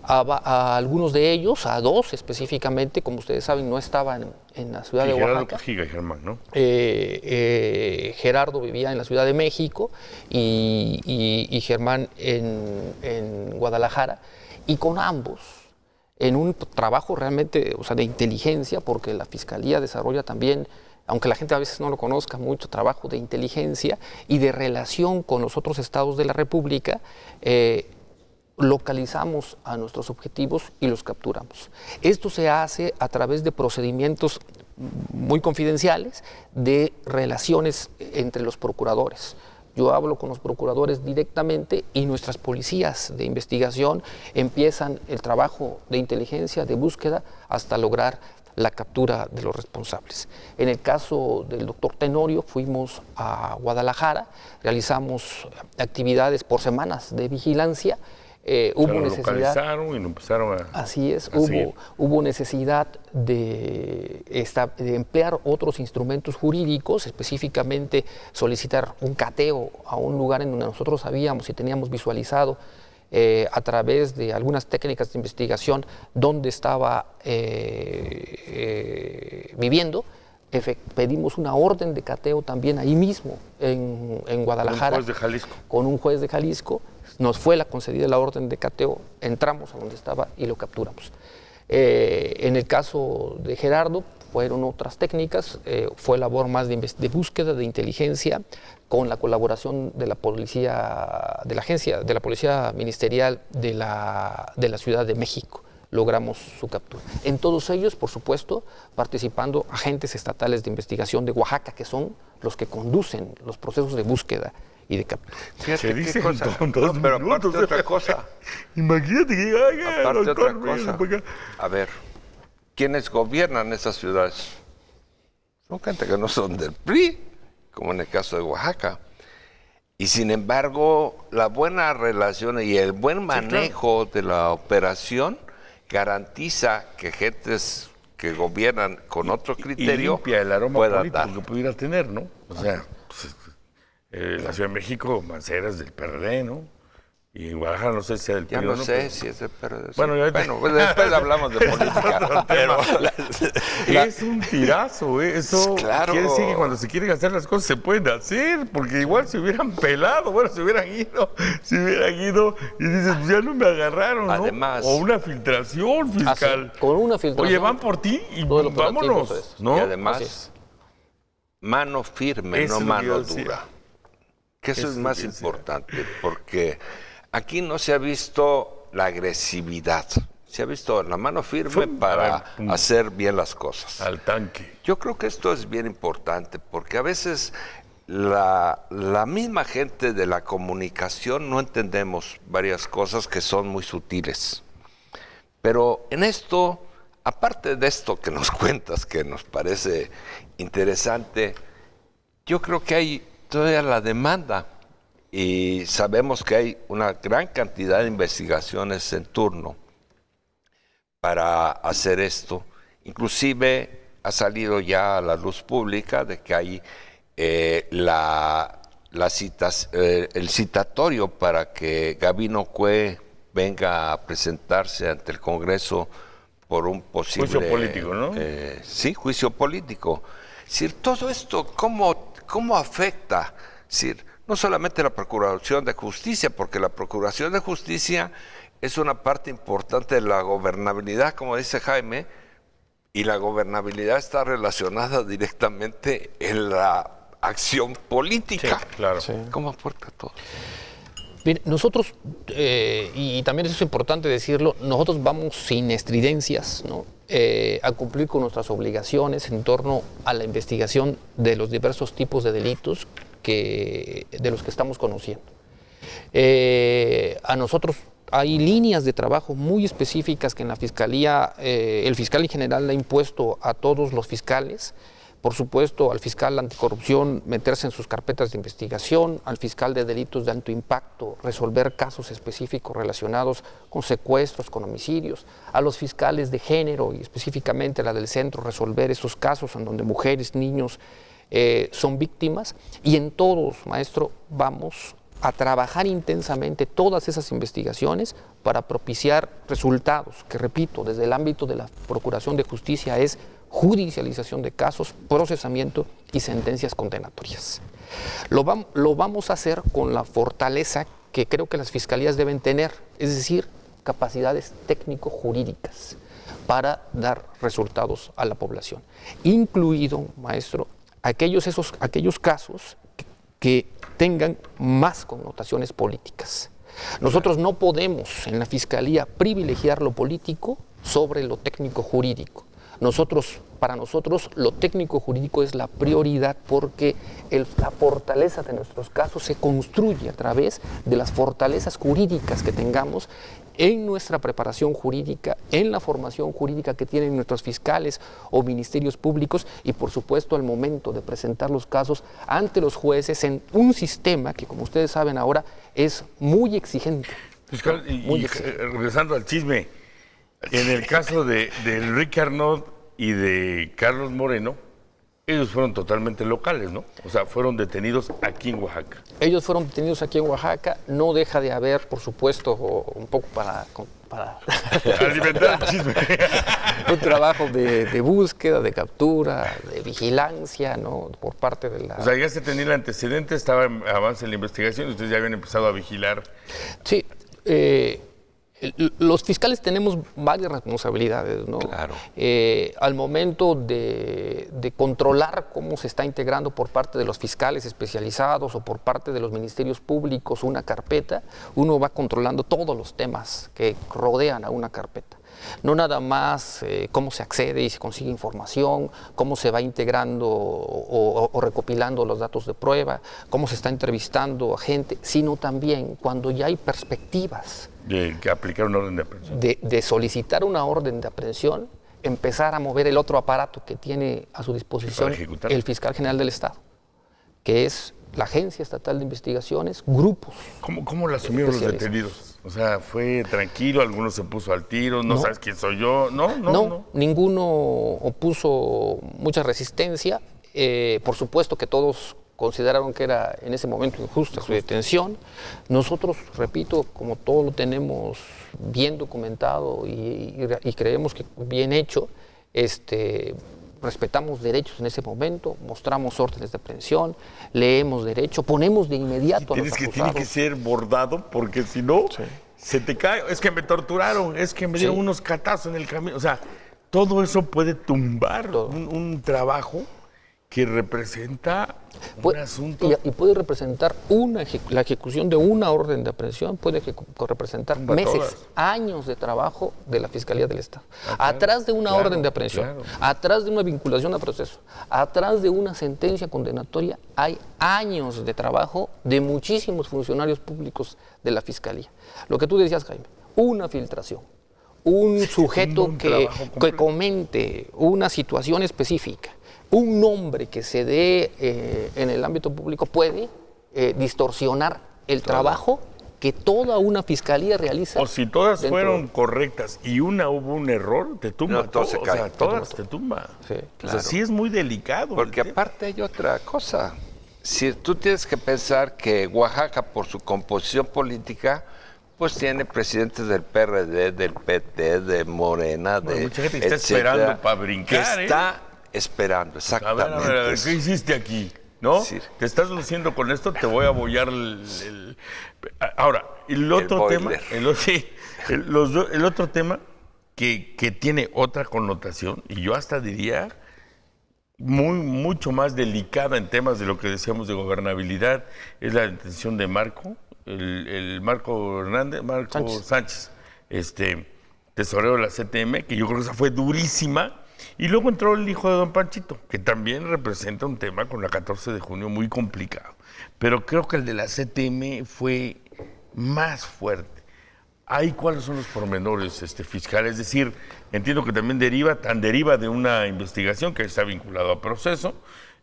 A algunos de ellos, a dos específicamente, como ustedes saben, no estaban en la ciudad de Oaxaca. Giga y Germán, ¿no? Gerardo vivía en la Ciudad de México y Germán en Guadalajara, y con ambos, en un trabajo realmente, o sea, de inteligencia, porque la Fiscalía desarrolla también, aunque la gente a veces no lo conozca, mucho trabajo de inteligencia y de relación con los otros estados de la República. Localizamos a nuestros objetivos y los capturamos. Esto se hace a través de procedimientos muy confidenciales de relaciones entre los procuradores. Yo hablo con los procuradores directamente y nuestras policías de investigación empiezan el trabajo de inteligencia, de búsqueda, hasta lograr la captura de los responsables. En el caso del doctor Tenorio, fuimos a Guadalajara, realizamos actividades por semanas de vigilancia. Hubo necesidad, localizaron y lo empezaron a... Así es, seguir. hubo necesidad de emplear otros instrumentos jurídicos, específicamente solicitar un cateo a un lugar en donde nosotros sabíamos y teníamos visualizado a través de algunas técnicas de investigación dónde estaba viviendo. Pedimos una orden de cateo también ahí mismo en Guadalajara. Con un juez de Jalisco. Con un juez de Jalisco. Nos fue concedida la orden de cateo, entramos a donde estaba y lo capturamos. En el caso de Gerardo, fueron otras técnicas, fue labor más de búsqueda, de inteligencia, con la colaboración de la policía, de la agencia, de la policía ministerial de la Ciudad de México. Logramos su captura. En todos ellos, por supuesto, participando agentes estatales de investigación de Oaxaca, que son los que conducen los procesos de búsqueda y de captura. Se dice cosa. Dos No, pero minutos, aparte otra cosa. Imagínate que llega Aparte doctor, otra cosa. venga. A ver, ¿quiénes gobiernan esas ciudades? Son gente que no son del PRI, como en el caso de Oaxaca. Y sin embargo, la buena relación y el buen manejo de la operación garantiza que gentes que gobiernan con otro criterio y limpia el aroma puedan político dar. que pudiera tener, ¿no? O sea, pues, la Ciudad de México, Mancera es del PRD, ¿no? Y en Guadalajara no sé si sea del Ya PRI o no sé pero- si es de PRD. Bueno, ya- pues después hablamos de política. Pero Es un tirazo, ¿eh? Eso Claro. quiere decir que cuando se quieren hacer las cosas se pueden hacer, porque igual se hubieran pelado, bueno, se hubieran ido y dices, pues ya no me agarraron, ¿no? Además- O una filtración fiscal. Con una filtración. Oye, van por ti y Todo el operativo vámonos, es eso. ¿no? Y además, Así es. mano firme, Eso no es lo que mano yo decía. dura. Que eso Eso es es lo más que decía. importante, porque aquí no se ha visto la agresividad, se ha visto la mano firme Fum, para a ver, pum. hacer bien las cosas. Al tanque. Yo creo que esto es bien importante, porque a veces la misma gente de la comunicación no entendemos varias cosas que son muy sutiles. Pero en esto, aparte de esto que nos cuentas, que nos parece interesante, yo creo que hay todavía la demanda y sabemos que hay una gran cantidad de investigaciones en turno para hacer esto. Inclusive ha salido ya a la luz pública de que hay el citatorio para que Gabino Cue venga a presentarse ante el Congreso por un posible... Juicio político, ¿no? Sí, juicio político. Es decir, todo esto, ¿cómo afecta? Es decir, no solamente la Procuración de Justicia, porque la Procuración de Justicia es una parte importante de la gobernabilidad, como dice Jaime, y la gobernabilidad está relacionada directamente en la acción política. Sí, claro. Sí. ¿Cómo aporta todo? Bien, nosotros, y también eso es importante decirlo, nosotros vamos sin estridencias, ¿no? A cumplir con nuestras obligaciones en torno a la investigación de los diversos tipos de delitos de los que estamos conociendo. A nosotros hay líneas de trabajo muy específicas que en la Fiscalía, el fiscal en general le ha impuesto a todos los fiscales. Por supuesto, al fiscal anticorrupción meterse en sus carpetas de investigación, al fiscal de delitos de alto impacto resolver casos específicos relacionados con secuestros, con homicidios, a los fiscales de género y específicamente la del centro resolver esos casos en donde mujeres, niños son víctimas, y en todos, maestro, vamos a trabajar intensamente todas esas investigaciones para propiciar resultados que, repito, desde el ámbito de la Procuración de Justicia es judicialización de casos, procesamiento y sentencias condenatorias. Lo vamos a hacer con la fortaleza que creo que las fiscalías deben tener, es decir, capacidades técnico-jurídicas para dar resultados a la población, incluido, maestro, aquellos casos que tengan más connotaciones políticas. Nosotros no podemos en la Fiscalía privilegiar lo político sobre lo técnico-jurídico. Para nosotros, lo técnico-jurídico es la prioridad porque la fortaleza de nuestros casos se construye a través de las fortalezas jurídicas que tengamos en nuestra preparación jurídica, en la formación jurídica que tienen nuestros fiscales o ministerios públicos y, por supuesto, al momento de presentar los casos ante los jueces en un sistema que, como ustedes saben ahora, es muy exigente. Fiscal, regresando al chisme, en el caso de Enrique Arnaud y de Carlos Moreno, ellos fueron totalmente locales, ¿no? O sea, fueron detenidos aquí en Oaxaca. Ellos fueron detenidos aquí en Oaxaca. No deja de haber, por supuesto, un poco para alimentar el chisme. Un trabajo de búsqueda, de captura, de vigilancia, ¿no? Por parte de la... O sea, ya se tenía el antecedente, estaba en avance en la investigación, ustedes ya habían empezado a vigilar. Sí. Los fiscales tenemos varias responsabilidades, ¿no? Claro. Al momento de controlar cómo se está integrando por parte de los fiscales especializados o por parte de los ministerios públicos una carpeta, uno va controlando todos los temas que rodean a una carpeta. No nada más cómo se accede y se consigue información, cómo se va integrando o recopilando los datos de prueba, cómo se está entrevistando a gente, sino también cuando ya hay perspectivas de que aplicar una orden de aprehensión. De solicitar una orden de aprehensión, empezar a mover el otro aparato que tiene a su disposición el fiscal general del Estado, que es la Agencia Estatal de Investigaciones, grupos. ¿Cómo lo asumieron los detenidos? O sea, ¿fue tranquilo? ¿Alguno se puso al tiro? ¿No sabes quién soy yo? No. Ninguno opuso mucha resistencia. Por supuesto que todos consideraron que era en ese momento injusta su detención. Nosotros, repito, como todo lo tenemos bien documentado y creemos que bien hecho, respetamos derechos en ese momento, mostramos órdenes de aprehensión, leemos derecho, ponemos de inmediato a los acusados. Tiene que ser bordado porque si no, se te cae. Es que me torturaron, es que me dieron unos catazos en el camino. O sea, todo eso puede tumbar un trabajo que representa un asunto. Y puede representar la ejecución de una orden de aprehensión, puede representar meses, años de trabajo de la Fiscalía del Estado. Atrás de una orden de aprehensión, atrás de una vinculación a proceso, atrás de una sentencia condenatoria, hay años de trabajo de muchísimos funcionarios públicos de la Fiscalía. Lo que tú decías, Jaime, una filtración, un sujeto que comente una situación específica, un nombre que se dé en el ámbito público puede distorsionar el trabajo que toda una fiscalía realiza. O si todas fueron correctas y hubo un error, te tumba todo. Se cae. O sea, todas te tumba. Sí, claro. O sea, sí es muy delicado. Porque aparte hay otra cosa. Si tú tienes que pensar que Oaxaca, por su composición política, pues tiene presidentes del PRD, del PT, de Morena, mucha gente está esperando para brincar. Está esperando, exactamente. A ver, ¿qué hiciste aquí? ¿no? Sí. Te estás luciendo con esto, te voy a abollar Ahora, el otro tema, el otro tema que tiene otra connotación, y yo hasta diría mucho más delicada en temas de lo que decíamos de gobernabilidad, es la detención de Marco, el Marco Sánchez, tesorero de la CTM, que yo creo que esa fue durísima. Y luego entró el hijo de don Panchito, que también representa un tema con la 14 de junio muy complicado. Pero creo que el de la CTM fue más fuerte. Ahí, ¿cuáles son los pormenores, fiscal? Es decir, entiendo que también deriva de una investigación que está vinculada a proceso.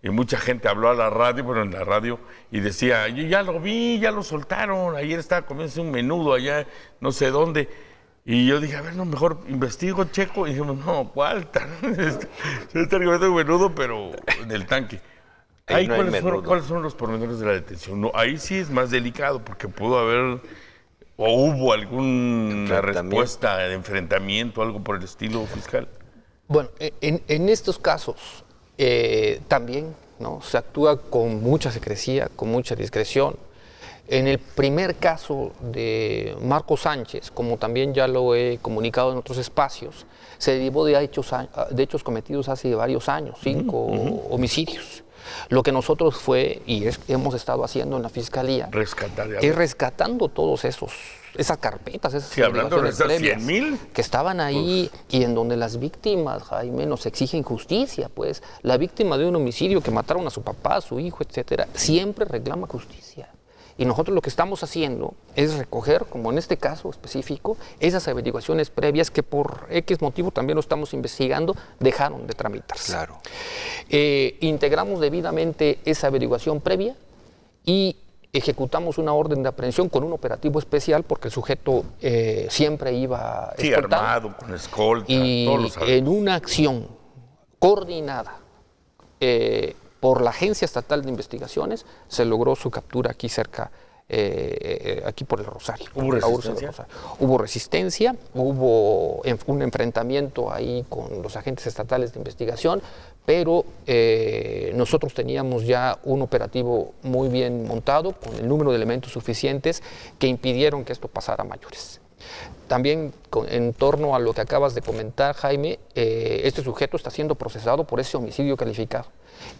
Y mucha gente habló a la radio, en la radio, y decía, yo ya lo vi, ya lo soltaron, ayer estaba comiéndose un menudo allá, no sé dónde. Y yo dije, a ver, no, mejor investigo, checo. Y dijimos, no, ¿cuál? Se está comiendo un menudo, pero en el tanque. Ahí, no ¿cuáles son los pormenores de la detención? No, ahí sí es más delicado, porque pudo haber, o hubo alguna respuesta de enfrentamiento, algo por el estilo, fiscal. Bueno, en estos casos también, ¿no?, se actúa con mucha secrecía, con mucha discreción. En el primer caso de Marco Sánchez, como también ya lo he comunicado en otros espacios, se derivó de hechos cometidos hace varios años, 5 homicidios. Lo que nosotros hemos estado haciendo en la Fiscalía es rescatando todos esas carpetas, esas averiguaciones previas 100,000 que estaban ahí, y en donde las víctimas, Jaime, nos exigen justicia, pues. La víctima de un homicidio que mataron a su papá, a su hijo, etcétera, siempre reclama justicia. Y nosotros lo que estamos haciendo es recoger, como en este caso específico, esas averiguaciones previas que por X motivo también lo estamos investigando, dejaron de tramitarse. Claro. Integramos debidamente esa averiguación previa y ejecutamos una orden de aprehensión con un operativo especial, porque el sujeto siempre iba escoltado, armado, con escolta, y todos lo sabemos. En una acción coordinada por la Agencia Estatal de Investigaciones, se logró su captura aquí cerca, aquí por el Rosario. ¿Hubo resistencia? Hubo resistencia, hubo un enfrentamiento ahí con los agentes estatales de investigación, pero nosotros teníamos ya un operativo muy bien montado, con el número de elementos suficientes que impidieron que esto pasara a mayores. También en torno a lo que acabas de comentar, Jaime, este sujeto está siendo procesado por ese homicidio calificado.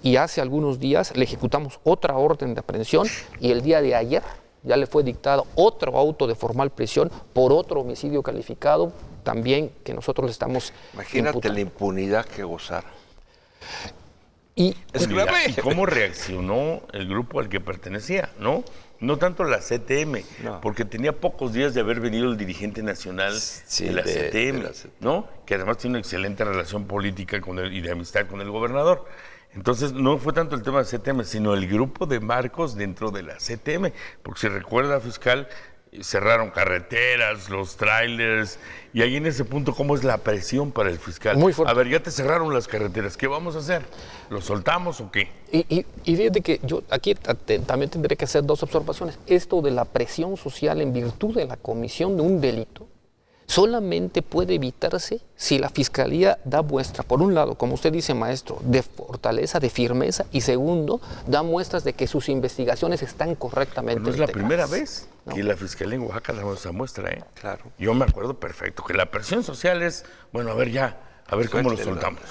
Y hace algunos días le ejecutamos otra orden de aprehensión, y el día de ayer ya le fue dictado otro auto de formal prisión por otro homicidio calificado, también que nosotros le estamos Imagínate la impunidad que gozara. Y cómo reaccionó el grupo al que pertenecía, ¿no? No tanto la CTM, porque tenía pocos días de haber venido el dirigente nacional de la CTM, ¿no? Que además tiene una excelente relación política y de amistad con el gobernador. Entonces, no fue tanto el tema de CTM, sino el grupo de Marcos dentro de la CTM. Porque si recuerda, fiscal, cerraron carreteras, los trailers, y ahí en ese punto, ¿cómo es la presión para el fiscal? Muy fuerte. A ver, ya te cerraron las carreteras, ¿qué vamos a hacer? ¿Lo soltamos o qué? Y fíjate que yo aquí también tendré que hacer dos observaciones. Esto de la presión social en virtud de la comisión de un delito solamente puede evitarse si la Fiscalía da muestra, por un lado, como usted dice, maestro, de fortaleza, de firmeza, y segundo, da muestras de que sus investigaciones están correctamente integradas. No es la primera vez ¿no? que la Fiscalía en Oaxaca da esa muestra, ¿eh? Claro. Yo me acuerdo perfecto que la presión social es, bueno, a ver ya, a ver cómo lo soltamos.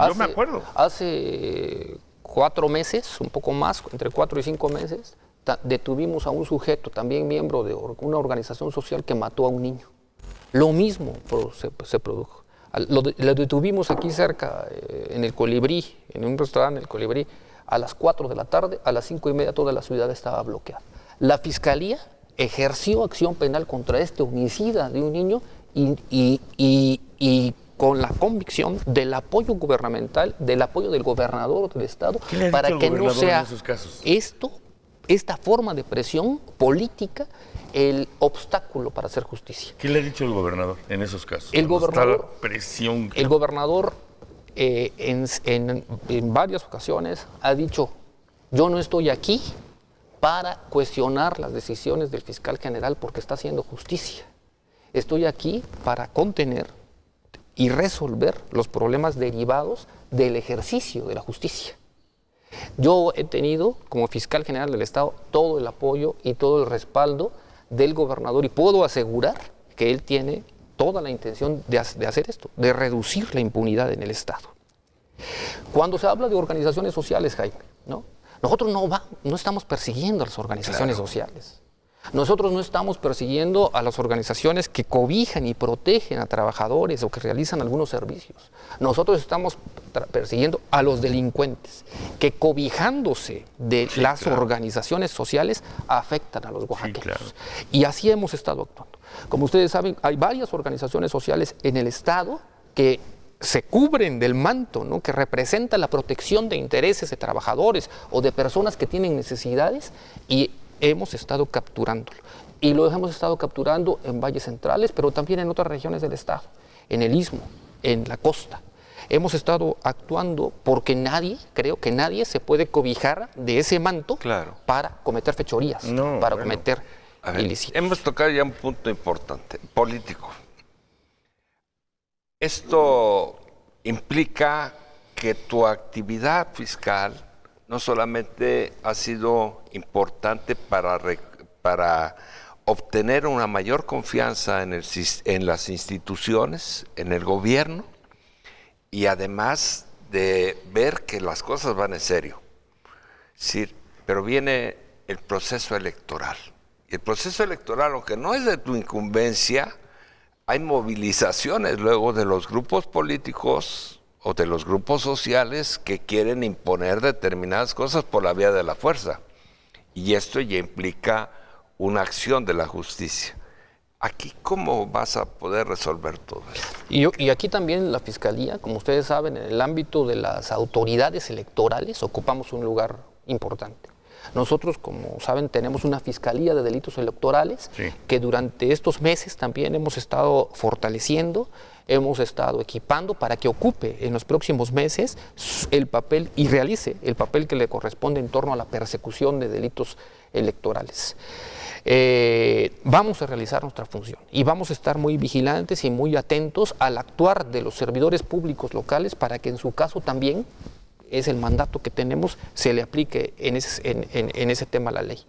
Yo me acuerdo. Hace 4 meses, un poco más, entre 4 y 5 meses, detuvimos a un sujeto, también miembro de una organización social, que mató a un niño. Lo mismo se produjo. Lo detuvimos aquí cerca, en el Colibrí, en un restaurante, el Colibrí, a las 4 de la tarde, a las 5:30 toda la ciudad estaba bloqueada. La Fiscalía ejerció acción penal contra este homicida de un niño y con la convicción del apoyo gubernamental, del apoyo del gobernador del estado, para que no sea esta forma de presión política el obstáculo para hacer justicia. ¿Qué le ha dicho el gobernador en esos casos? El gobernador, presión. El gobernador en varias ocasiones ha dicho: yo no estoy aquí para cuestionar las decisiones del fiscal general porque está haciendo justicia. Estoy aquí para contener y resolver los problemas derivados del ejercicio de la justicia. Yo he tenido, como fiscal general del Estado, todo el apoyo y todo el respaldo del gobernador y puedo asegurar que él tiene toda la intención de hacer esto, de reducir la impunidad en el Estado. Cuando se habla de organizaciones sociales, Jaime, ¿no? Nosotros no estamos persiguiendo a las organizaciones sociales. Nosotros no estamos persiguiendo a las organizaciones que cobijan y protegen a trabajadores o que realizan algunos servicios. Nosotros estamos persiguiendo a los delincuentes que, cobijándose de las organizaciones sociales, afectan a los oaxaqueños. Y así hemos estado actuando. Como ustedes saben, hay varias organizaciones sociales en el Estado que se cubren del manto, ¿no?, que representa la protección de intereses de trabajadores o de personas que tienen necesidades, y hemos estado capturándolo. Y lo hemos estado capturando en valles centrales, pero también en otras regiones del Estado, en el Istmo, en la costa. Hemos estado actuando porque creo que nadie se puede cobijar de ese manto para cometer fechorías, cometer ilícitos. Hemos tocado ya un punto importante, político. Esto implica que tu actividad fiscal no solamente ha sido importante para obtener una mayor confianza en las instituciones, en el gobierno, y además de ver que las cosas van en serio. Sí, pero viene el proceso electoral. Y el proceso electoral, aunque no es de tu incumbencia, hay movilizaciones luego de los grupos políticos o de los grupos sociales que quieren imponer determinadas cosas por la vía de la fuerza. Y esto ya implica una acción de la justicia. Aquí, ¿cómo vas a poder resolver todo esto? Y aquí también la Fiscalía, como ustedes saben, en el ámbito de las autoridades electorales ocupamos un lugar importante. Nosotros, como saben, tenemos una Fiscalía de Delitos Electorales que durante estos meses también hemos estado fortaleciendo, hemos estado equipando para que ocupe en los próximos meses el papel y realice el papel que le corresponde en torno a la persecución de delitos electorales. Vamos a realizar nuestra función y vamos a estar muy vigilantes y muy atentos al actuar de los servidores públicos locales para que en su caso también, es el mandato que tenemos, se le aplique en ese tema la ley.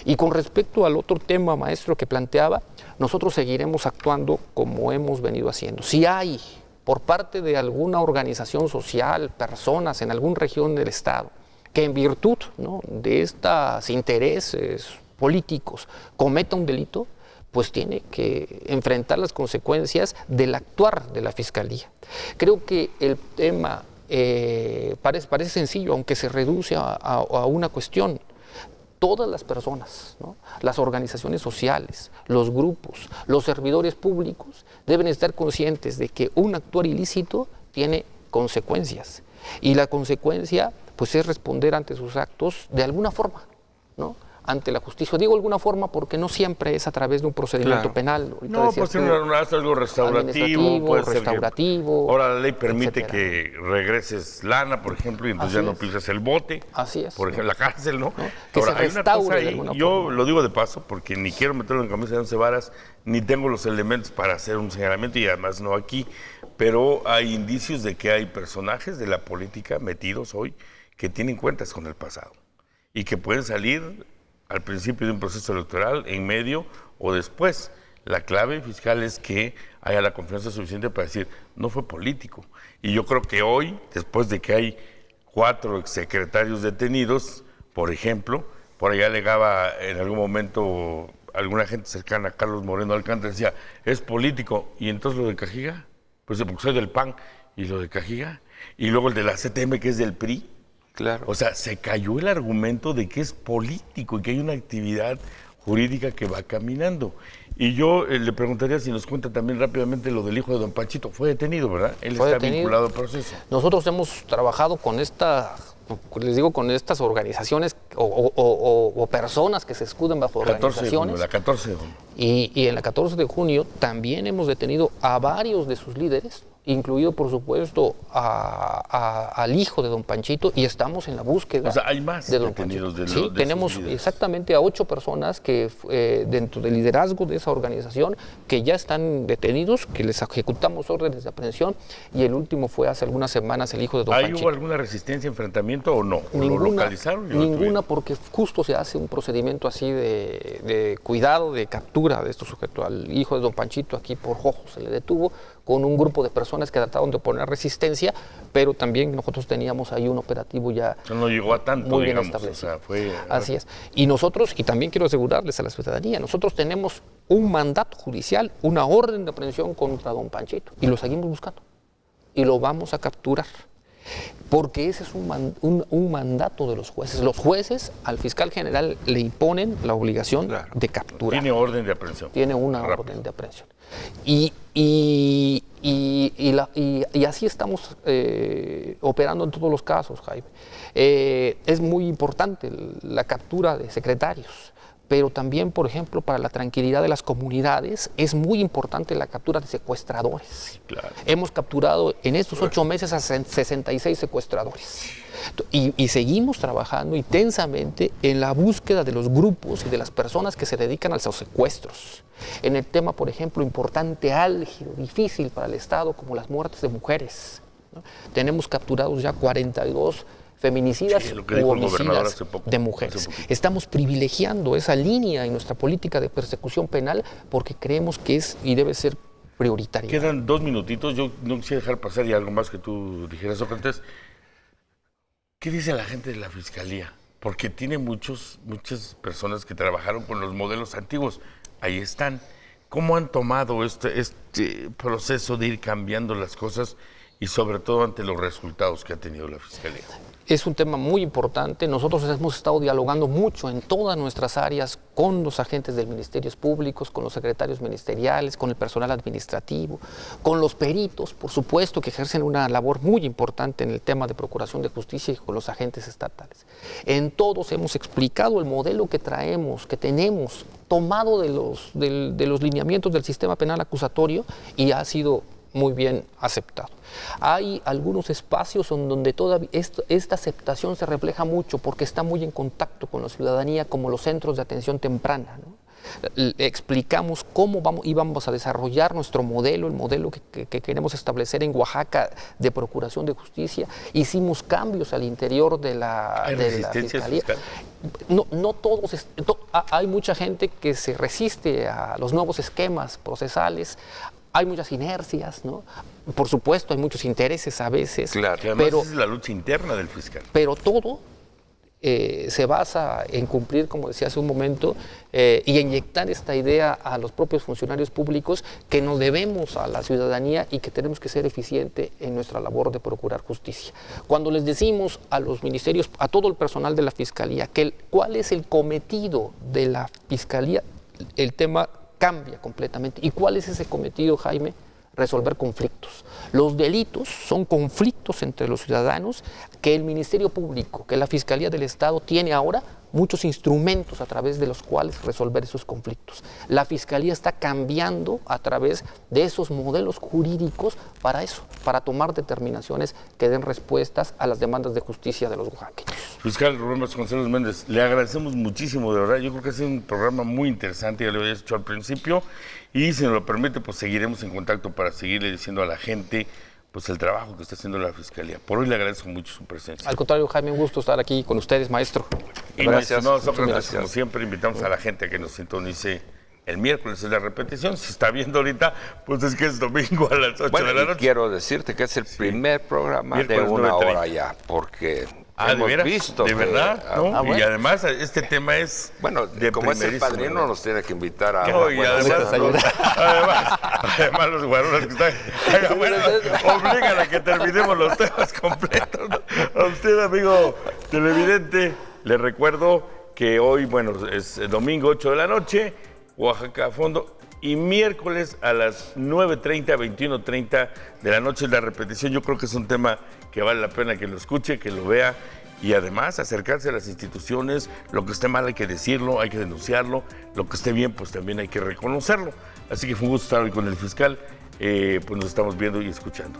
Y con respecto al otro tema, maestro, que planteaba, nosotros seguiremos actuando como hemos venido haciendo. Si hay por parte de alguna organización social, personas en alguna región del Estado, que en virtud, ¿no?, de estos intereses políticos cometa un delito, pues tiene que enfrentar las consecuencias del actuar de la Fiscalía. Creo que el tema parece sencillo, aunque se reduce a una cuestión. Todas las personas, ¿no?, las organizaciones sociales, los grupos, los servidores públicos deben estar conscientes de que un actuar ilícito tiene consecuencias. Y la consecuencia, pues, es responder ante sus actos de alguna forma, ¿no?, ante la justicia. Digo alguna forma porque no siempre es a través de un procedimiento penal. Ahorita no, puede ser algo restaurativo, puede ser que ahora la ley permite que regreses lana, por ejemplo, y entonces ya no pisas el bote. Así es. Por ejemplo, la cárcel, ¿no? Que ahora, se restaure de alguna forma. Yo lo digo de paso porque ni quiero meterlo en camisa de 11 varas, ni tengo los elementos para hacer un señalamiento, y además no aquí, pero hay indicios de que hay personajes de la política metidos hoy que tienen cuentas con el pasado y que pueden salir al principio de un proceso electoral, en medio o después. La clave fiscal es que haya la confianza suficiente para decir, no fue político. Y yo creo que hoy, después de que hay 4 exsecretarios detenidos, por ejemplo, por allá alegaba en algún momento alguna gente cercana a Carlos Moreno Alcántara, decía, es político. ¿Y entonces lo de Cajiga? Pues porque soy del PAN. ¿Y lo de Cajiga? Y luego el de la CTM, que es del PRI. Claro. O sea, se cayó el argumento de que es político y que hay una actividad jurídica que va caminando. Y yo le preguntaría si nos cuenta también rápidamente lo del hijo de don Panchito. Fue detenido, ¿verdad? Él está vinculado al proceso. Nosotros hemos trabajado con con estas organizaciones o personas que se escudan bajo organizaciones. La 14 de junio. Y en la 14 de junio también hemos detenido a varios de sus líderes incluido por supuesto al hijo de don Panchito, y estamos en la búsqueda. O sea, hay más de don detenidos Panchito. Sí, de tenemos sus líderes. exactamente a 8 personas que dentro del liderazgo de esa organización que ya están detenidos, que les ejecutamos órdenes de aprehensión, y el último fue hace algunas semanas el hijo de don ¿Ahí Panchito. hubo alguna resistencia, enfrentamiento o no? ¿O lo localizaron? Ninguna, porque justo se hace un procedimiento así de cuidado, de captura de estos sujetos. Al hijo de don Panchito aquí por ojo se le detuvo con un grupo de personas que trataron de poner resistencia, pero también nosotros teníamos ahí un operativo ya Eso no llegó a tanto, muy bien digamos. establecido. O sea, fue, Así es. Y nosotros, y también quiero asegurarles a la ciudadanía, nosotros tenemos un mandato judicial, una orden de aprehensión contra don Panchito, y lo seguimos buscando. Y lo vamos a capturar. Porque ese es un mandato de los jueces. Los jueces al fiscal general le imponen la obligación de capturar. Tiene orden de aprehensión. Tiene una orden de aprehensión. Y así estamos operando en todos los casos, Jaime. Es muy importante la captura de secretarios, pero también, por ejemplo, para la tranquilidad de las comunidades, es muy importante la captura de secuestradores. Claro. Hemos capturado en estos 8 meses a 66 secuestradores. Y seguimos trabajando intensamente en la búsqueda de los grupos y de las personas que se dedican a los secuestros. En el tema, por ejemplo, importante, álgido, difícil para el Estado, como las muertes de mujeres, ¿no? Tenemos capturados ya 42 feminicidas u homicidas de mujeres. Estamos privilegiando esa línea en nuestra política de persecución penal porque creemos que es y debe ser prioritaria. Quedan 2 minutitos. Yo no quisiera dejar pasar y algo más que tú dijeras, Sócrates. ¿Qué dice la gente de la Fiscalía? Porque tiene muchas personas que trabajaron con los modelos antiguos. Ahí están. ¿Cómo han tomado este proceso de ir cambiando las cosas y sobre todo ante los resultados que ha tenido la Fiscalía? Es un tema muy importante. Nosotros hemos estado dialogando mucho en todas nuestras áreas con los agentes de ministerios públicos, con los secretarios ministeriales, con el personal administrativo, con los peritos, por supuesto, que ejercen una labor muy importante en el tema de procuración de justicia y con los agentes estatales. En todos hemos explicado el modelo que traemos, que tenemos, tomado de los lineamientos del sistema penal acusatorio y ha sido muy bien aceptado. Hay algunos espacios en donde todavía esta aceptación se refleja mucho porque está muy en contacto con la ciudadanía, como los centros de atención temprana, ¿no? Explicamos cómo íbamos a desarrollar nuestro modelo, el modelo que queremos establecer en Oaxaca de procuración de justicia. Hicimos cambios al interior de la Fiscalía. No todos, hay mucha gente que se resiste a los nuevos esquemas procesales. Hay muchas inercias, ¿no? Por supuesto, hay muchos intereses a veces. Claro, que además es la lucha interna del fiscal. Pero todo se basa en cumplir, como decía hace un momento, y inyectar esta idea a los propios funcionarios públicos que nos debemos a la ciudadanía y que tenemos que ser eficientes en nuestra labor de procurar justicia. Cuando les decimos a los ministerios, a todo el personal de la Fiscalía, cuál es el cometido de la Fiscalía, el tema cambia completamente. ¿Y cuál es ese cometido, Jaime? Resolver conflictos. Los delitos son conflictos entre los ciudadanos que el Ministerio Público, que la Fiscalía del Estado tiene ahora muchos instrumentos a través de los cuales resolver esos conflictos. La Fiscalía está cambiando a través de esos modelos jurídicos para eso, para tomar determinaciones que den respuestas a las demandas de justicia de los oaxaqueños. Fiscal Rubén Vasconcelos Méndez, le agradecemos muchísimo, de verdad. Yo creo que es un programa muy interesante, ya lo había dicho al principio, y si nos lo permite, pues seguiremos en contacto para seguirle diciendo a la gente pues el trabajo que está haciendo la Fiscalía. Por hoy le agradezco mucho su presencia. Al contrario, Jaime, un gusto estar aquí con ustedes, maestro. Y gracias. Nosotros, como siempre, invitamos a la gente a que nos sintonice el miércoles en la repetición. Si está viendo ahorita, pues es que es domingo a las 8 de la noche. Quiero decirte que es el primer programa miércoles de una 9:30. hora ya, porque hemos visto de verdad, ¿no? bueno. Y además este tema es de como es el padrino, ¿verdad? nos tiene que invitar a No, y además los guaruras que están obligan a que terminemos los temas completos, ¿no? A usted, amigo televidente, le recuerdo que hoy, bueno, es domingo 8 de la noche, Oaxaca a fondo, y miércoles a las 9:30, 21:30 de la noche es la repetición. Yo creo que es un tema que vale la pena que lo escuche, que lo vea y además acercarse a las instituciones. Lo que esté mal hay que decirlo, hay que denunciarlo. Lo que esté bien, pues también hay que reconocerlo. Así que fue un gusto estar hoy con el fiscal. pues nos estamos viendo y escuchando.